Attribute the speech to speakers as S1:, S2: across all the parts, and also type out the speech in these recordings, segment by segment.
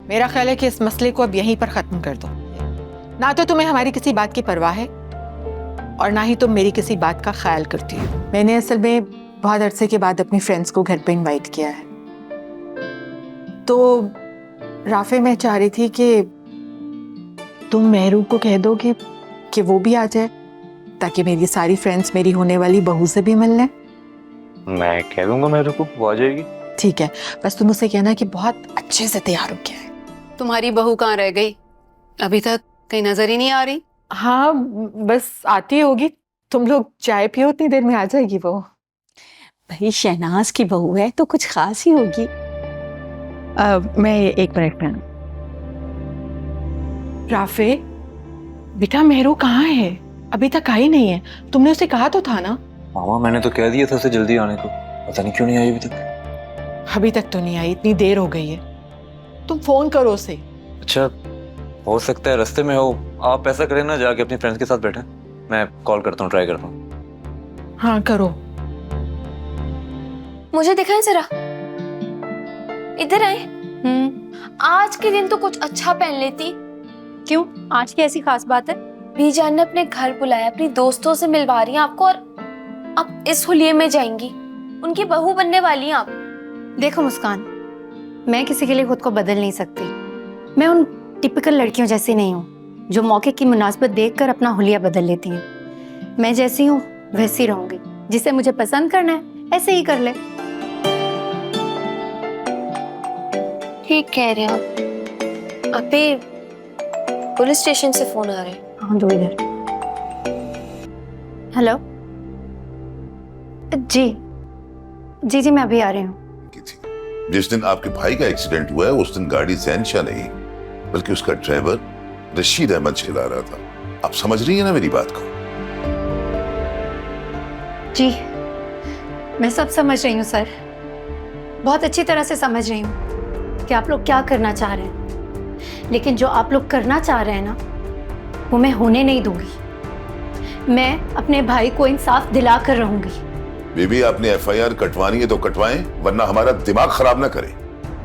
S1: मेरा ख्याल है कि इस मसले को अब यहीं पर खत्म कर दो। ना तो तुम्हें हमारी किसी बात की परवाह है और ना ही तुम मेरी किसी बात का ख्याल करती हो। मैंने असल में बहुत अरसे के बाद अपनी फ्रेंड्स को घर पे इनवाइट किया है। तो राफे, मैं चाह रही थी कि तुम मेहरू को कह दो कि वो भी आ जाए, ताकि मेरी सारी फ्रेंड्स मेरी होने वाली बहू से भी मिल लें।
S2: मैं कह दूंगा मेहरू को, वो आ जाएगी।
S1: ठीक है, बस तुम उसे कहना कि बहुत अच्छे से तैयार हो गया है।
S3: तुम्हारी बहू कहाँ रह गई? अभी तक कहीं नजर ही नहीं आ रही।
S1: हाँ, बस आती होगी। तुम लोग चाय पियो, उतनी देर में आ जाएगी वो।
S4: भाई शहनाज की बहू है तो कुछ खास ही होगी।
S1: मैं 1 मिनट में। राफे बेटा, मेहरू कहाँ है? अभी तक आई नहीं है। तुमने उसे कहा तो था ना?
S2: मामा मैंने तो कह दिया था उसे जल्दी आने को, पता नहीं क्यों नहीं आई अभी तक।
S1: अभी तक तो नहीं आई, इतनी देर हो गई है। तुम फोन करो उसे।
S2: अच्छा, हो सकता है रास्ते में हो। आप ऐसा करें ना, जाके अपनी फ्रेंड्स के साथ बैठे, मैं कॉल करता हूँ, ट्राई करता हूँ।
S1: हाँ करो।
S5: मुझे दिखाएं जरा, इधर आए। आज के दिन तो कुछ अच्छा पहन लेती।
S6: क्यों, आज की ऐसी खास बात है?
S5: बीजान ने अपने घर बुलाया, अपनी दोस्तों से मिलवा रही हैं आपको, और अब इस हुलिये में जाएंगी। उनकी बहू बनने वाली हैं आप।
S6: देखो मुस्कान, मैं किसी के लिए खुद को बदल नहीं सकती। मैं उन टिपिकल लड़कियों जैसी नहीं हूँ जो मौके की मुनासिबत देखकर अपना हुलिया बदल लेती हैं। मैं जैसी हूँ वैसी रहूंगी। जिसे मुझे पसंद करना है ऐसे ही कर ले।
S5: ठीक कह रहे हैं आप। अभी पुलिस स्टेशन से फोन आ रहे हैं।
S6: हाँ दो इधर। हेलो जी जी जी, मैं अभी आ रही हूँ।
S7: की थी। जिस दिन आपके भाई का एक्सीडेंट हुआ है उस दिन गाड़ी जैनशाह नहीं बल्कि उसका ड्राइवर रशीद अहमद चला रहा था। आप समझ रही है ना मेरी बात को?
S6: जी मैं सब समझ रही हूँ सर, बहुत अच्छी तरह से समझ रही हूँ कि आप लोग क्या करना चाह रहे हैं। लेकिन जो आप लोग करना चाह रहे हैं ना, वो मैं होने नहीं दूंगी। मैं अपने भाई को इंसाफ दिला कर रहूंगी।
S7: बीबी, आपने एफआईआर कटवानी है तो कटवाएं, वरना हमारा दिमाग खराब ना करें।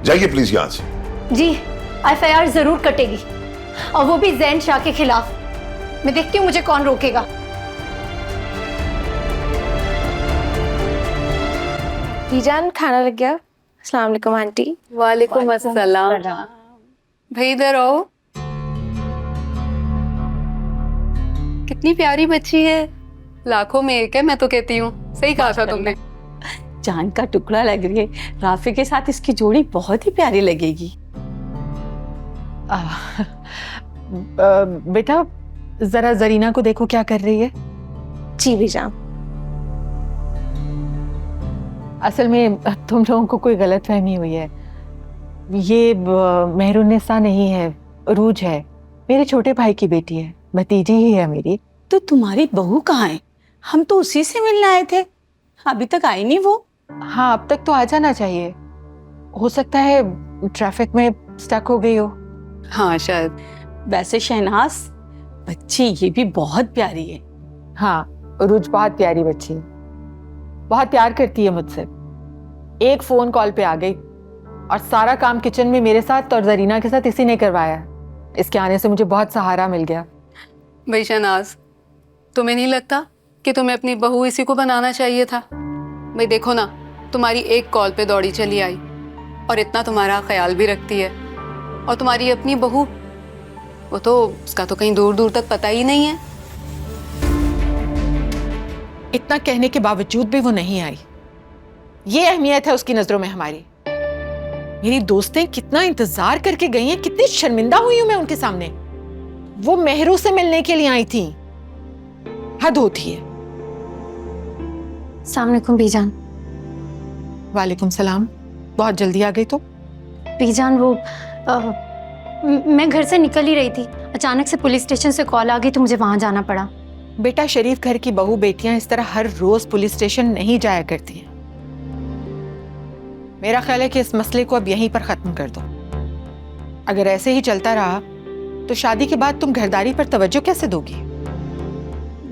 S7: जाइए प्लीज यहाँ से।
S6: जी एफआईआर जरूर कटेगी, और वो भी जैन शाह के खिलाफ। मैं देखती हूँ मुझे कौन रोकेगा।
S5: बीजान, खाना लग गया? अस्सलाम वालेकुम आंटी।
S3: वालेकुम अस्सलाम। भाई इधर आओ। कितनी प्यारी बच्ची है, लाखों में एक है, मैं तो कहती हूँ। सही कहा था तुमने।
S4: जान का टुकड़ा लग रही है। राफे के साथ इसकी जोड़ी बहुत ही प्यारी लगेगी।
S1: बेटा जरा जरीना को देखो क्या कर रही है।
S5: जी बीजान।
S1: असल में तुम लोगों को कोई गलतफहमी हुई है। ये मेहरुन्निसा नहीं है, रूज है। मेरे छोटे भाई की बेटी है, भतीजी ही है मेरी।
S4: तो तुम्हारी बहू कहाँ है? हम तो उसी से मिलने आए थे, अभी तक आई नहीं वो।
S1: हाँ, अब तक तो आ जाना चाहिए। हो सकता है ट्रैफिक में स्टक हो गई हो।
S3: हाँ शायद।
S4: वैसे शहनाज बच्ची ये भी बहुत प्यारी है।
S1: हाँ, रूज बहुत प्यारी बच्ची है, बहुत प्यार करती है मुझसे। एक फोन कॉल पे आ गई और सारा काम किचन में मेरे साथ और जरीना के साथ इसी ने करवाया। इसके आने से मुझे बहुत सहारा मिल गया।
S3: भाई शहनाज, तुम्हें नहीं लगता कि तुम्हें अपनी बहू इसी को बनाना चाहिए था? भाई देखो ना, तुम्हारी एक कॉल पे दौड़ी चली आई और इतना तुम्हारा ख्याल भी रखती है। और तुम्हारी अपनी बहू, वो तो उसका तो कहीं दूर दूर तक पता ही नहीं है।
S1: इतना कहने के बावजूद भी वो नहीं आई। ये अहमियत है उसकी नजरों में हमारी। मेरी दोस्तें कितना इंतजार करके गई हैं, कितनी शर्मिंदा हुई हूं मैं उनके सामने। वो मेहरू से मिलने के लिए आई थी। हद होती है।
S6: अस्सलाम वालेकुम बीजान।
S1: वालेकुम सलाम। बहुत जल्दी आ गई तो?
S6: बीजान वो मैं घर से निकल ही रही थी, अचानक से पुलिस स्टेशन से कॉल आ गई तो मुझे वहां जाना पड़ा।
S1: बेटा, शरीफ घर की बहू बेटियां इस तरह हर रोज पुलिस स्टेशन नहीं जाया करती हैं। मेरा ख्याल है कि इस मसले को अब यहीं पर खत्म कर दो। अगर ऐसे ही चलता रहा तो शादी के बाद तुम घरदारी पर तवज्जो कैसे दोगी?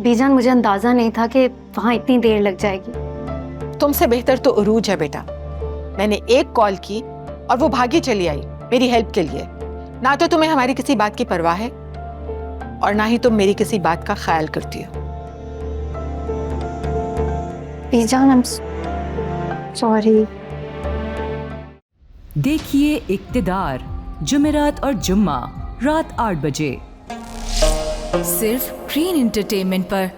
S6: बीजान, मुझे अंदाजा नहीं था कि वहां इतनी देर लग जाएगी।
S1: तुमसे बेहतर तो उरूज है बेटा। मैंने एक कॉल की और वो भागी चली आई मेरी हेल्प के लिए। ना तो तुम्हें हमारी किसी बात की परवाह है और ना ही तुम मेरी किसी बात का ख्याल करती हो।
S6: बीजान, आई एम सॉरी।
S8: देखिए इक्तिदार जुमेरात और जुम्मा रात 8 बजे सिर्फ ग्रीन एंटरटेनमेंट पर।